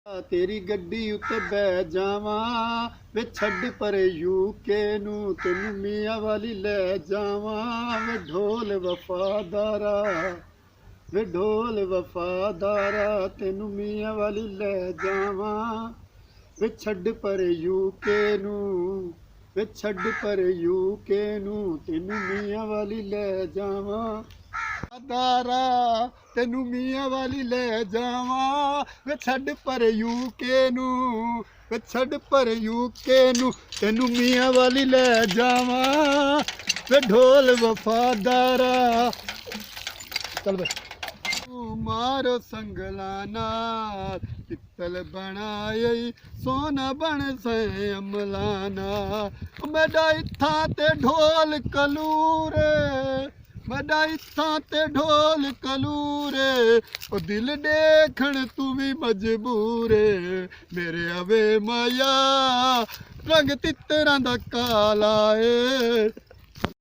तेरी गड्डी उत्ते बह जावां वे छड्ड परे यूके नू तेनू मियां वाली ले जावां वे ढोल वफादारा वे ढोल वफादारा तेनू मियां वाली ले जावां वे छड्ड परे यूके नू वे छड्ड परे यूके नू तेनू मियां वाली ले जावां दारा तेनू मियां वाली ले जावां वे छड्ड पर यूके नू वे छड्ड पर यूके नू तेनू मियां वाली ले जावां वे ढोल वफादारा चल बे मारो संगलाना पित्तल बनाए सोना बन से अमलाना मेरा इत्था ते ढोल कलूरे मेरा इत्था ते ढोल कलूरे ओ दिल देखण तू भी मजबूरे मेरे अवे माया रंग तितरां दा काला ए